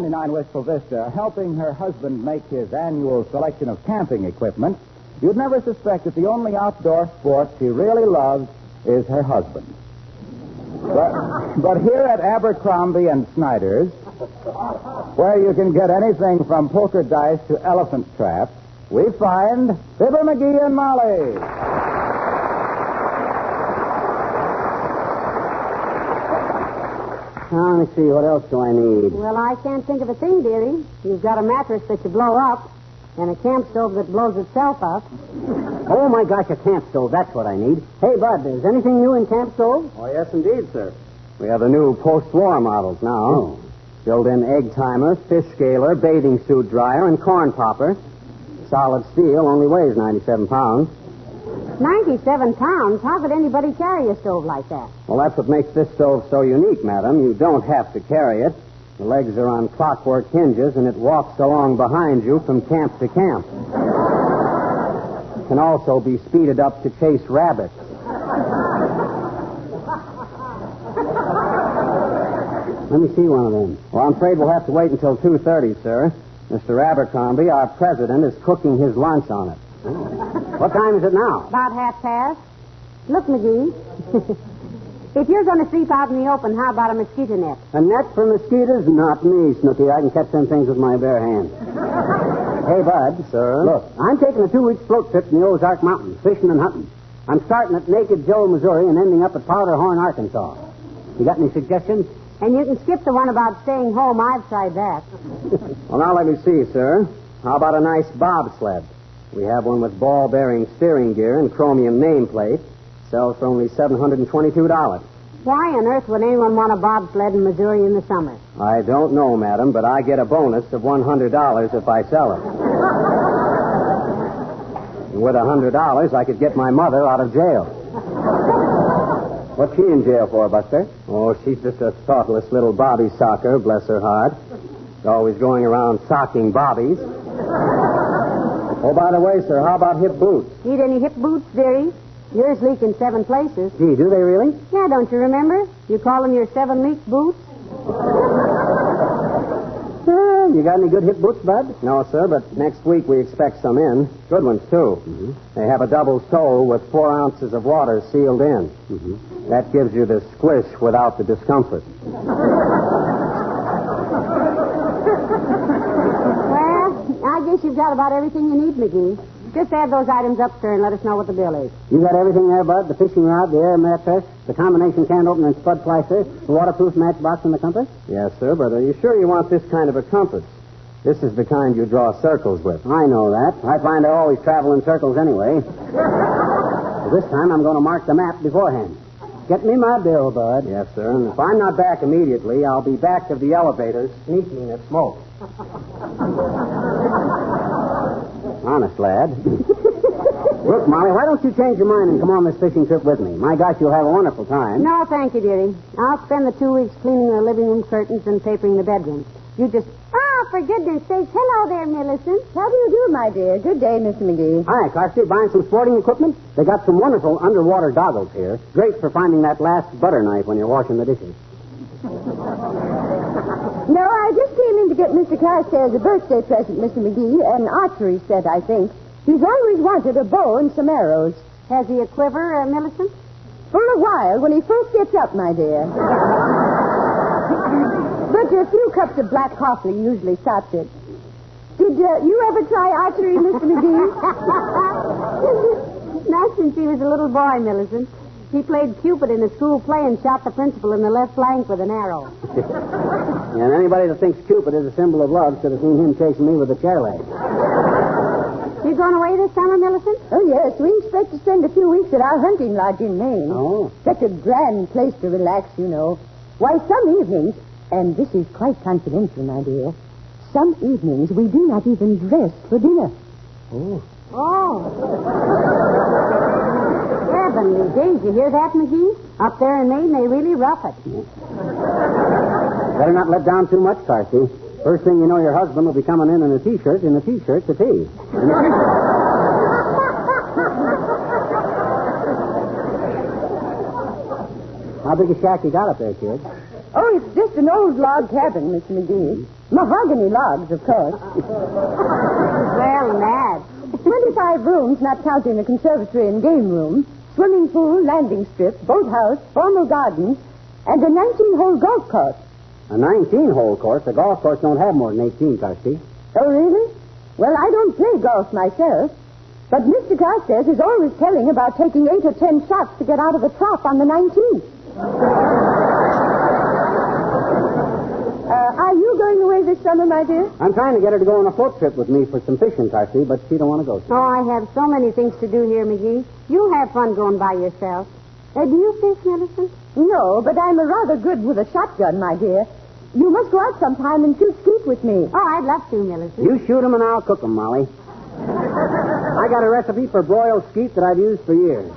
29 Wistful Vista, helping her husband make his annual selection of camping equipment, you'd never suspect that the only outdoor sport she really loves is her husband. But here at Abercrombie and Snyder's, where you can get anything from poker dice to elephant traps, we find Fibber McGee and Molly. Now, let me see. What else do I need? Well, I can't think of a thing, dearie. You've got a mattress that you blow up and a camp stove that blows itself up. Oh, my gosh, a camp stove. That's what I need. Hey, Bud, is anything new in camp stove? Oh, yes, indeed, sir. We have the new post-war models now. Oh. Built-in egg timer, fish scaler, bathing suit dryer, and corn popper. Solid steel, only weighs 97 pounds. 97 pounds? How could anybody carry a stove like that? Well, that's what makes this stove so unique, madam. You don't have to carry it. The legs are on clockwork hinges, and it walks along behind you from camp to camp. It can also be speeded up to chase rabbits. Let me see one of them. Well, I'm afraid we'll have to wait until 2:30, sir. Mr. Abercrombie, our president, is cooking his lunch on it. What time is it now? About 1:30. Look, McGee, if you're going to sleep out in the open, how about a mosquito net? A net for mosquitoes? Not me, Snooky. I can catch them things with my bare hands. Hey, Bud. Sir? Look, I'm taking a 2-week float trip in the Ozark Mountains, fishing and hunting. I'm starting at Naked Joe, Missouri, and ending up at Powderhorn, Arkansas. You got any suggestions? And you can skip the one about staying home. I've tried that. Well, now let me see, sir. How about a nice bobsled? We have one with ball-bearing steering gear and chromium nameplate. Sells for only $722. Why on earth would anyone want a bobsled in Missouri in the summer? I don't know, madam, but I get a bonus of $100 if I sell it. And with $100, I could get my mother out of jail. What's she in jail for, Buster? Oh, she's just a thoughtless little bobby socker, bless her heart. She's always going around socking bobbies. Oh, by the way, sir, how about hip boots? Need any hip boots, dearie? Yours leak in 7 places. Gee, do they really? Yeah, don't you remember? You call them your 7-leak boots? You got any good hip boots, Bud? No, sir, but next week we expect some in. Good ones, too. Mm-hmm. They have a double sole with 4 ounces of water sealed in. Mm-hmm. That gives you the squish without the discomfort. Well, I guess you've got about everything you need, McGee. Just add those items up, sir, and let us know what the bill is. You got everything there, Bud? The fishing rod, the air mattress, the combination can opener and spud slicer, the waterproof matchbox, and the compass? Yes, sir, but are you sure you want this kind of a compass? This is the kind you draw circles with. I know that. I find I always travel in circles anyway. So this time I'm going to mark the map beforehand. Get me my bill, Bud. Yes, sir, and if I'm not back immediately, I'll be back of the elevator sneaking at smoke. Honest, lad. Look, Molly, why don't you change your mind and come on this fishing trip with me? My gosh, you'll have a wonderful time. No, thank you, dearie. I'll spend the 2 weeks cleaning the living room curtains and papering the bedroom. You just... Oh, for goodness sakes. Hello there, Millicent. How do you do, my dear? Good day, Mr. McGee. Hi, Carsey. Buying some sporting equipment? They got some wonderful underwater goggles here. Great for finding that last butter knife when you're washing the dishes. No, I just came in to get Mr. Carstairs a birthday present, Mr. McGee. An archery set, I think. He's always wanted a bow and some arrows. Has he a quiver, Millicent? For a while, when he first gets up, my dear. But a few cups of black coffee usually stops it. Did you ever try archery, Mr. McGee? Not since he was a little boy, Millicent. He played Cupid in a school play and shot the principal in the left flank with an arrow. And anybody that thinks Cupid is a symbol of love should have seen him chasing me with a chair leg. You going away this summer, Millicent? Oh, yes. We expect to spend a few weeks at our hunting lodge in Maine. Oh. Such a grand place to relax, you know. Why, some evenings, and this is quite confidential, my dear, some evenings we do not even dress for dinner. Oh. Oh. Heavenly days. You hear that, McGee? Up there in Maine, they really rough it. Better not let down too much, Carsey. First thing you know, your husband will be coming in a T-shirt and a T-shirt to tea. How big a shack you got up there, kid? Oh, it's just an old log cabin, Mr. McGee. Mahogany logs, of course. Well, mad. 25 rooms, not counting the conservatory and game room. Swimming pool, landing strip, boathouse, formal gardens, and a 19-hole golf course. A 19-hole course? A golf course don't have more than 18, Carsey. Oh, really? Well, I don't play golf myself. But Mr. Carstairs is always telling about taking 8 or 10 shots to get out of the trough on the 19th. Are you going away this summer, my dear? I'm trying to get her to go on a float trip with me for some fishing, Carsey, but she don't want to go. Oh, I have so many things to do here, McGee. You'll have fun going by yourself. Do you fish, Millicent? No, but I'm rather good with a shotgun, my dear. You must go out sometime and shoot skeet with me. Oh, I'd love to, Millicent. You shoot 'em and I'll cook 'em, Molly. I got a recipe for broiled skeet that I've used for years.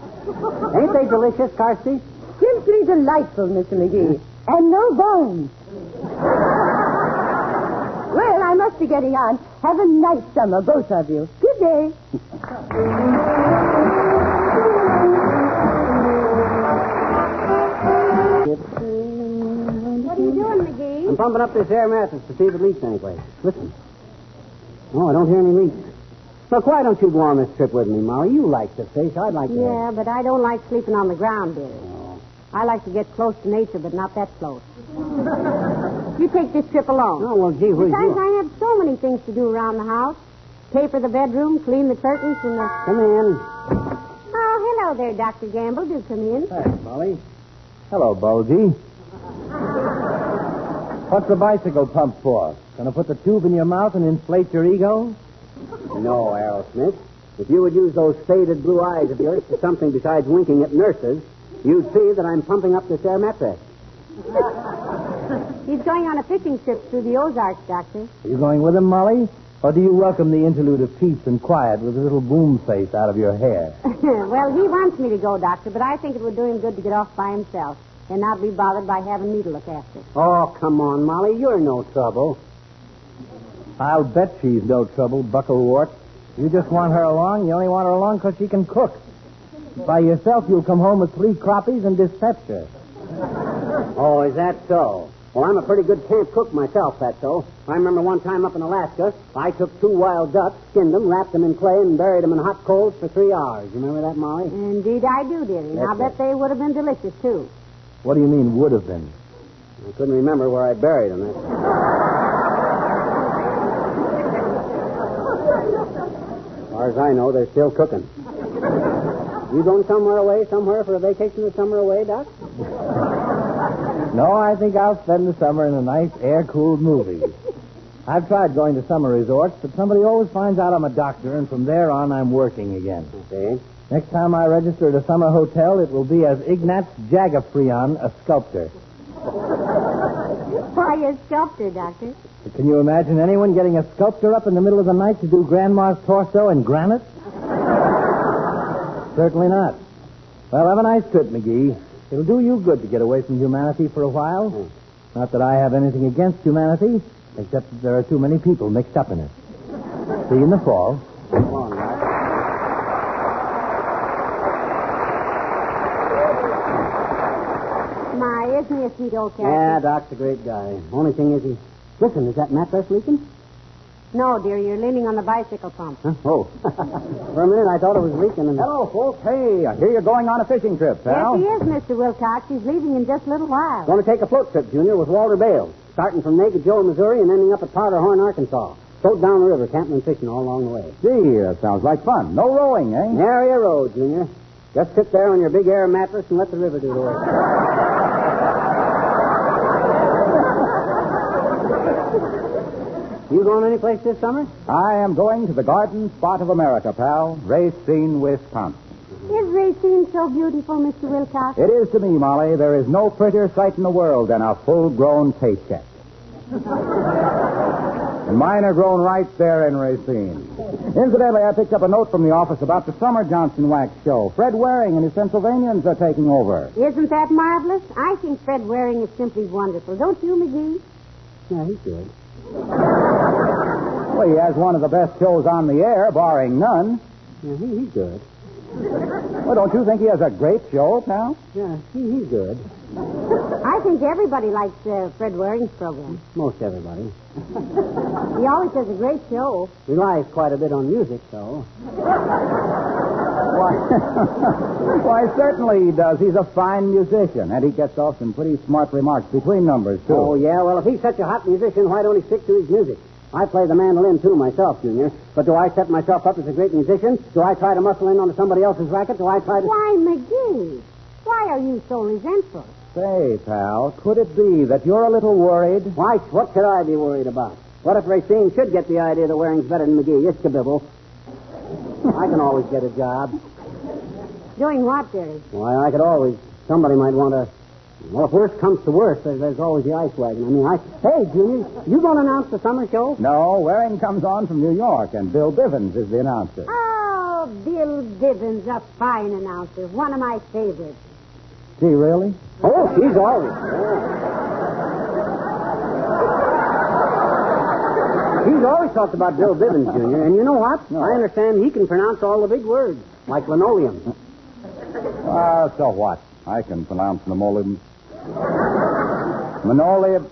Ain't they delicious, Carsey? Simply delightful, Mr. McGee. And no bones. Well, I must be getting on. Have a nice summer, both of you. Good day. What are you doing, McGee? I'm pumping up this air mattress to see if it leaks anyplace. Listen. Oh, I don't hear any leaks. Look, why don't you go on this trip with me, Molly? You like to fish. I'd like to. Yeah, but I don't like sleeping on the ground, dear. Oh. I like to get close to nature, but not that close. You take this trip alone. Oh, well, gee, where's Besides, you? I have so many things to do around the house. Paper the bedroom, clean the curtains, and the... Come in. Oh, hello there, Dr. Gamble. Do come in. Thanks, Molly. Hello, Bulgy. What's the bicycle pump for? Gonna put the tube in your mouth and inflate your ego? No, Aerosmith. If you would use those faded blue eyes of yours for something besides winking at nurses, you'd see that I'm pumping up this air mattress. He's going on a fishing trip through the Ozarks, Doctor. Are you going with him, Molly? Or do you welcome the interlude of peace and quiet with a little boom face out of your hair? Well, he wants me to go, Doctor, but I think it would do him good to get off by himself and not be bothered by having me to look after. Oh, come on, Molly. You're no trouble. I'll bet she's no trouble, Bucklewort. You just want her along. You only want her along because she can cook. By yourself, you'll come home with 3 crappies and dyspepsia. Oh, is that so? Well, I'm a pretty good camp cook myself, that's so. I remember one time up in Alaska, I took 2 wild ducks, skinned them, wrapped them in clay, and buried them in hot coals for 3 hours. You remember that, Molly? Indeed, I do, dearie. And I'll bet they would have been delicious, too. What do you mean, would have been? I couldn't remember where I buried them. As far as I know, they're still cooking. You going somewhere for a vacation this summer away, Doc? No, I think I'll spend the summer in a nice, air-cooled movie. I've tried going to summer resorts, but somebody always finds out I'm a doctor, and from there on, I'm working again. Okay. Next time I register at a summer hotel, it will be as Ignaz Jagafrion, a sculptor. Why, a sculptor, Doctor? Can you imagine anyone getting a sculptor up in the middle of the night to do Grandma's torso in granite? Certainly not. Well, have a nice trip, McGee. It'll do you good to get away from humanity for a while. Not that I have anything against humanity, except that there are too many people mixed up in it. See you in the fall. Come on, Doc. My, isn't he a sweet old character? Yeah, Doc's a great guy. Only thing is Listen, is that mattress leaking? No, dear, you're leaning on the bicycle pump. Huh? Oh. For a minute, I thought it was leaking. And... Hello, folks. Hey, I hear you're going on a fishing trip, pal. Yes, he is, Mr. Wilcox. He's leaving in just a little while. Going to take a float trip, Junior, with Walter Bales, starting from Naked Joe, Missouri, and ending up at Powderhorn, Arkansas. Float down the river, camping and fishing all along the way. Gee, that sounds like fun. No rowing, eh? Nary a row, Junior. Just sit there on your big air mattress and let the river do the work. You going any place this summer? I am going to the garden spot of America, pal. Racine, Wisconsin. Is Racine so beautiful, Mr. Wilcox? It is to me, Molly. There is no prettier sight in the world than a full-grown paycheck. And mine are grown right there in Racine. Incidentally, I picked up a note from the office about the Summer Johnson Wax show. Fred Waring and his Pennsylvanians are taking over. Isn't that marvelous? I think Fred Waring is simply wonderful. Don't you, McGee? Yeah, he's good. Well, he has one of the best shows on the air, barring none. Yeah, he's good. Well, don't you think he has a great show, pal? Yeah, he's good. I think everybody likes Fred Waring's program. Most everybody. He always does a great show. Relies quite a bit on music, though. Why, certainly he does. He's a fine musician, and he gets off some pretty smart remarks between numbers, too. Oh, yeah? Well, if he's such a hot musician, why don't he stick to his music? I play the mandolin, too, myself, Junior. But do I set myself up as a great musician? Do I try to muscle in onto somebody else's racket? Do I try to... Why, McGee, why are you so resentful? Say, pal, could it be that you're a little worried? Why, what could I be worried about? What if Racine should get the idea that Waring's better than McGee? It's kabibble. I can always get a job. Doing what, dearie? Why, I could always... Somebody might want to... Well, if worst comes to worst, there's always the ice wagon. Hey, Junior, you going to announce the summer show? No, Waring comes on from New York, and Bill Bivens is the announcer. Oh, Bill Bivens, a fine announcer. One of my favorites. Gee, really? Oh, she's always... He's always talked about Bill Bivens, Junior. And you know what? No. I understand he can pronounce all the big words, like linoleum. So what? I can pronounce linoleum. Linoleum.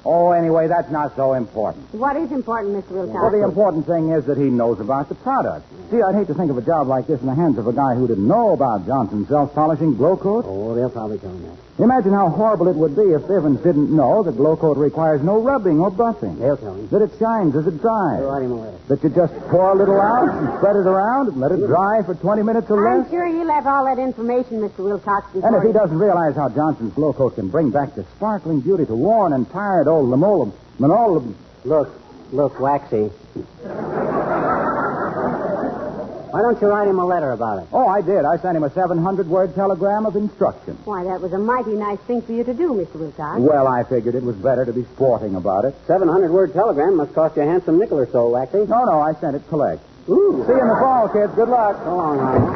Oh, anyway, that's not so important. What is important, Mr. Wilcox? Well, the important thing is that he knows about the product. See, I'd hate to think of a job like this in the hands of a guy who didn't know about Johnson's self-polishing glow coat. Oh, they'll probably tell him that. Imagine how horrible it would be if Bivens didn't know that glow coat requires no rubbing or buffing. They'll tell him. That it shines as it dries. They'll write him a letter. That you just pour a little out and spread it around and let it dry for 20 minutes or I'm less. sure he'll have all that information, Mr. Wilcox, before... And if he doesn't realize how Johnson's glow coat can bring back the sparkling beauty to worn and tired old linoleum... Look, Waxy. Why don't you write him a letter about it? Oh, I did. I sent him a 700-word telegram of instruction. Why, that was a mighty nice thing for you to do, Mr. Wilcox. Well, I figured it was better to be sporting about it. 700-word telegram must cost you a handsome nickel or so, Waxy. No, I sent it collect. Ooh. See you in the fall, kids. Good luck. So long, Ronald.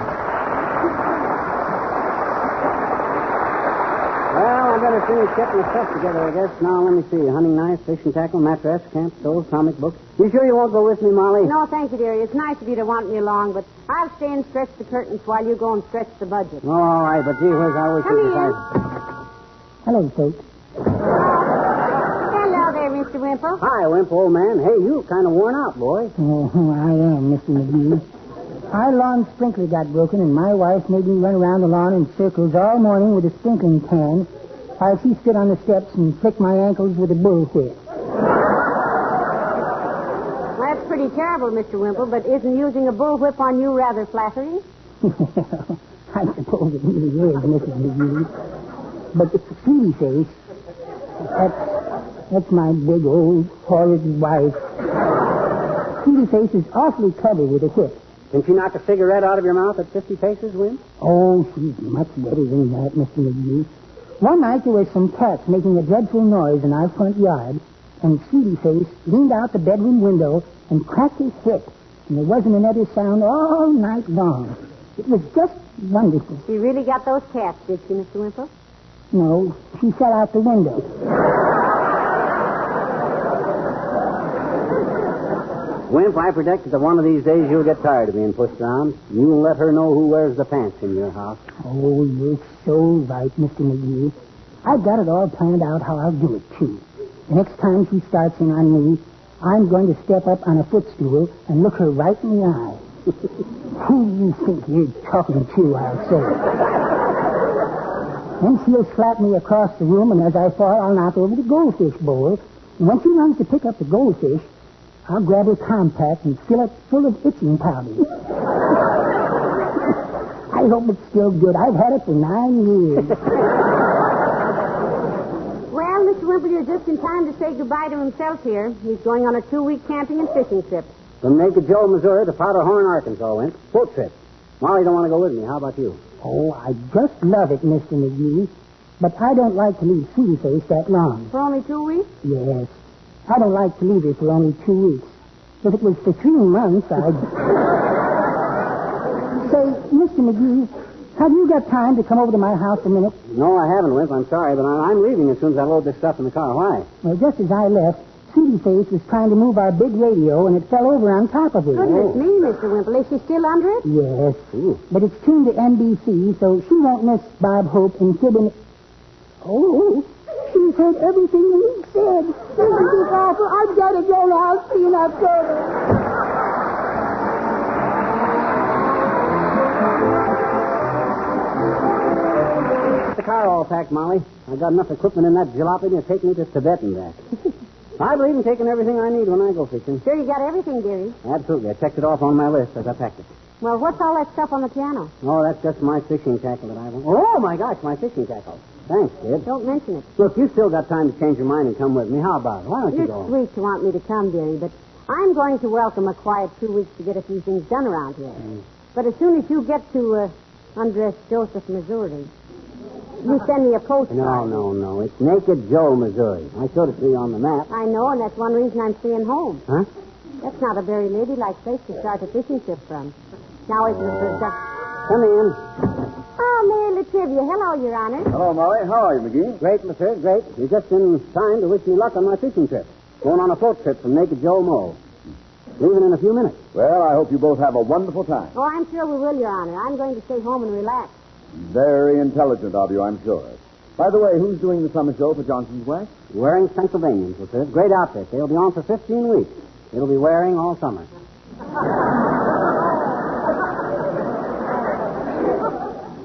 Well, I better finish getting the stuff together, I guess. Now, let me see. Hunting knife, fishing tackle, mattress, camp stove, comic book. You sure you won't go with me, Molly? No, thank you, dearie. It's nice of you to want me along, but I'll stay and stretch the curtains while you go and stretch the budget. Oh, all right, but gee whiz, I wish Come you here. decided. Hello, folks. Hello there, Mr. Wimple. Hi, Wimp, old man. Hey, you look kind of worn out, boy. Oh, I am, Mr. McGee. Our lawn sprinkler got broken, and my wife made me run around the lawn in circles all morning with a sprinkling can while she stood on the steps and flicked my ankles with a bullwhip. Well, that's pretty terrible, Mr. Wimple, but isn't using a bullwhip on you rather flattering? Well, I suppose it really is, Mrs. McGee. But Sweetie Face, that's my big old horrid wife. Sweetie Face is awfully clever with a whip. Can she knock a cigarette out of your mouth at 50 paces, Wimp? Oh, she's much better than that, Mr. McGee. One night there was some cats making a dreadful noise in our front yard, and Sweetie Face leaned out the bedroom window and cracked his whip, and there wasn't another sound all night long. It was just wonderful. She really got those cats, did she, Mr. Wimple? No, she fell out the window. Wimp, I predict that one of these days you'll get tired of being pushed around. You'll let her know who wears the pants in your house. Oh, you're so right, Mr. McGee. I've got it all planned out how I'll do it, too. The next time she starts in on me, I'm going to step up on a footstool and look her right in the eye. Who do you think you're talking to, I'll say. Then she'll slap me across the room, and as I fall, I'll knock over the goldfish bowl. And when she runs to pick up the goldfish, I'll grab her compact and fill it full of itching powder. I hope it's still good. I've had it for 9 years. Well, Mr. Wimple, you're just in time to say goodbye to himself here. He's going on a 2-week camping and fishing trip. From Naked Joe, Missouri to Powderhorn, Arkansas, Wimp. Boat trip. Molly don't want to go with me. How about you? Oh, I just love it, Mr. McGee. But I don't like to leave Sweetie Face that long. For only 2 weeks? Yes. I don't like to leave her for only 2 weeks. If it was for 3 months, I'd... Say, Mr. McGee, have you got time to come over to my house a minute? No, I haven't, Wimp. I'm sorry, but I'm leaving as soon as I load this stuff in the car. Why? Well, just as I left, Sweetie Face was trying to move our big radio, and it fell over on top of it. Goodness me, Mr. Wimple. Is she still under it? Yes. But it's tuned to NBC, so she won't miss Bob Hope and Fibber. Oh, she's heard everything we said. Isn't this awful? I've got to go now. See you not further. The car all packed, Molly. I got enough equipment in that jalopy to take me to Tibet and back. I believe in taking everything I need when I go fishing. Sure you got everything, dearie? Absolutely. I checked it off on my list as I packed it. Well, what's all that stuff on the piano? Oh, that's just my fishing tackle that I want. Oh, my gosh, my fishing tackle. Thanks, kid. Don't mention it. Look, you still got time to change your mind and come with me. How about it? Why don't you You're go? sweet to want me to come, dearie, but I'm going to welcome a quiet 2 weeks to get a few things done around here. But as soon as you get to undress Joseph, Missouri, you send me a postcard. No. It's Naked Joe, Missouri. I showed it to you on the map. I know, and that's one reason I'm staying home. Huh? That's not a very ladylike place to start a fishing trip from. Now, isn't it? Come in. Oh, Mayor Lativia. Hello, Your Honor. Hello, Molly. How are you, McGee? Great, Monsieur, great. You're just in time to wish me luck on my fishing trip. Going on a float trip from Naked Joe Mo. Leaving in a few minutes. Well, I hope you both have a wonderful time. Oh, I'm sure we will, Your Honor. I'm going to stay home and relax. Very intelligent of you, I'm sure. By the way, who's doing the summer show for Johnson's Wax? Wearing Pennsylvanians, Monsieur. Great outfit. They'll be on for 15 weeks. It'll be wearing all summer.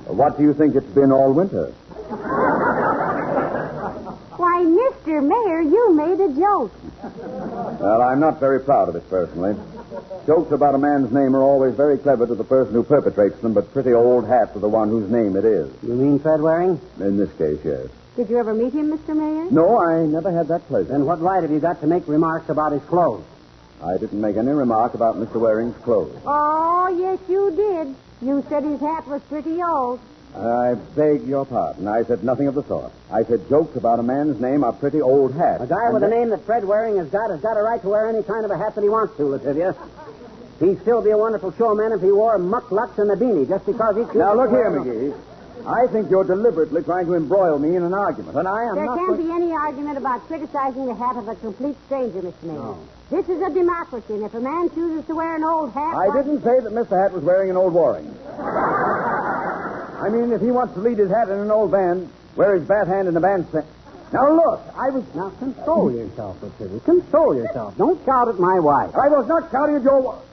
What do you think it's been all winter? Why, Mr. Mayor, you made a joke. Well, I'm not very proud of it, personally. Jokes about a man's name are always very clever to the person who perpetrates them, but pretty old hat to the one whose name it is. You mean Fred Waring? In this case, yes. Did you ever meet him, Mr. Mayor? No, I never had that pleasure. Then what right have you got to make remarks about his clothes? I didn't make any remark about Mr. Waring's clothes. Oh, yes, you did. You said his hat was pretty old. I beg your pardon. I said nothing of the sort. I said jokes about a man's name are pretty old hats. A guy with a name that Fred Waring has got a right to wear any kind of a hat that he wants to, Lativia. He'd still be a wonderful showman if he wore mucklucks and a beanie just because he... Now, look here, McGee. I think you're deliberately trying to embroil me in an argument, and I am There not... can't be any argument about criticizing the hat of a complete stranger, Mr. Mayor. No. This is a democracy, and if a man chooses to wear an old hat... I didn't say that Mr. Hat was wearing an old Waring. I mean, if he wants to lead his hat in an old band, wear his bat hand in the bandstand... Now, look, I was... Now, control yourself, Lativia. Control yourself. Don't shout at my wife. I was not shouting at your wife.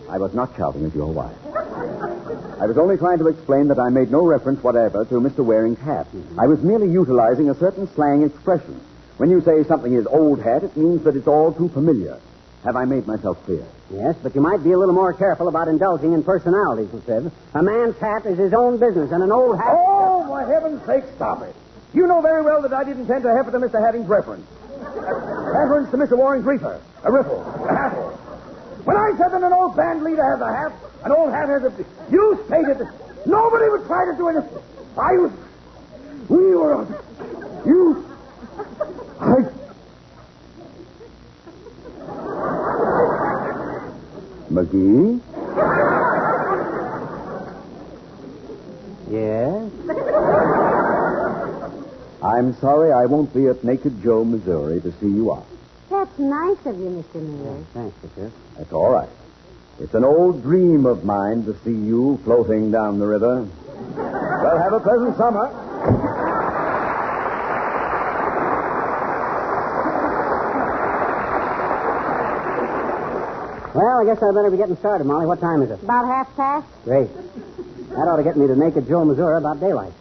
I was not shouting at your wife. I was only trying to explain that I made no reference whatever to Mr. Waring's hat. I was merely utilizing a certain slang expression. When you say something is old hat, it means that it's all too familiar. Have I made myself clear? Yes, but you might be a little more careful about indulging in personalities, Lativia. A man's hat is his own business, and an old hat... Oh, for heaven's sake, stop it. You know very well that I didn't intend to heifer to Mr. Hatting's reference. Reference to Mr. Waring's reefer, a riffle, a haffle. When I said that an old band leader has a hat, an old hat has a... You stated that nobody would try to do anything. We were... You... McGee? Yes? I'm sorry I won't be at Naked Joe, Missouri, to see you off. That's nice of you, Mr. Mayor. Thanks, Lativia. That's all right. It's an old dream of mine to see you floating down the river. Well, have a pleasant summer. Well, I guess I better be getting started, Molly. What time is it? About 1/2 past? Great. That ought to get me to Naked Joe, Missouri, about daylight.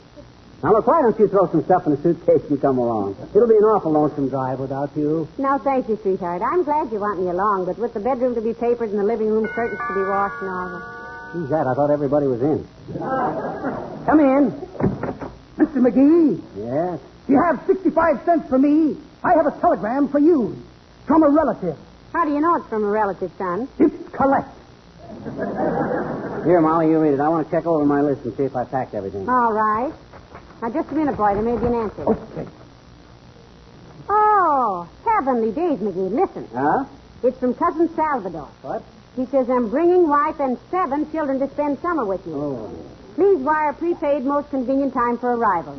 Now, look, why don't you throw some stuff in a suitcase and come along? It'll be an awful lonesome drive without you. No, thank you, sweetheart. I'm glad you want me along, but with the bedroom to be papered and the living room curtains to be washed and all that. Who's that? I thought everybody was in. Come in. Mr. McGee, Yes? you have 65 cents for me. I have a telegram for you from a relative. How do you know it's from a relative, son? It's collect. Here, Molly, you read it. I want to check over my list and see if I packed everything. All right. Now, just a minute, boy. There may be an answer. Okay. Oh, heavenly days, McGee. Listen. Huh? It's from Cousin Salvador. What? He says, I'm bringing wife and 7 children to spend summer with you. Oh. Please wire prepaid most convenient time for arrival.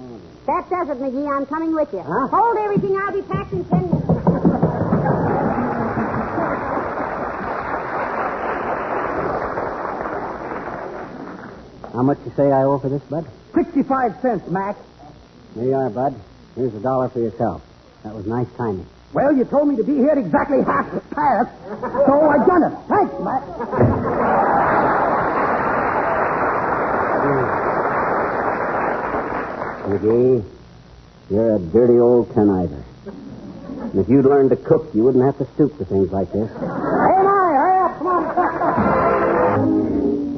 That does it, McGee. I'm coming with you. Huh? Hold everything. I'll be packed in 10 minutes. How much you say I owe for this, Bud? 55 cents, Mac. Here you are, Bud. Here's $1 for yourself. That was nice timing. Well, you told me to be here at exactly half past, so I done it. Thanks, Mac. McGee, you're a dirty old conniver. And if you'd learned to cook, you wouldn't have to stoop to things like this. Hey, hurry up. Come on.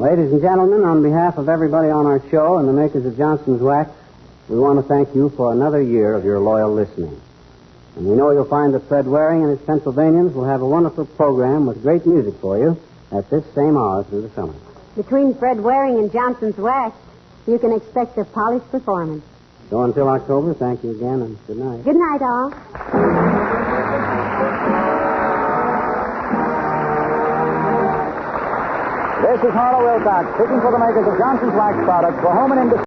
Ladies and gentlemen, on behalf of everybody on our show and the makers of Johnson's Wax, we want to thank you for another year of your loyal listening. And we know you'll find that Fred Waring and his Pennsylvanians will have a wonderful program with great music for you at this same hour through the summer. Between Fred Waring and Johnson's Wax, you can expect a polished performance. So until October, thank you again and good night. Good night, all. This is Harlow Wilcox, speaking for the makers of Johnson's Wax products for home and industry.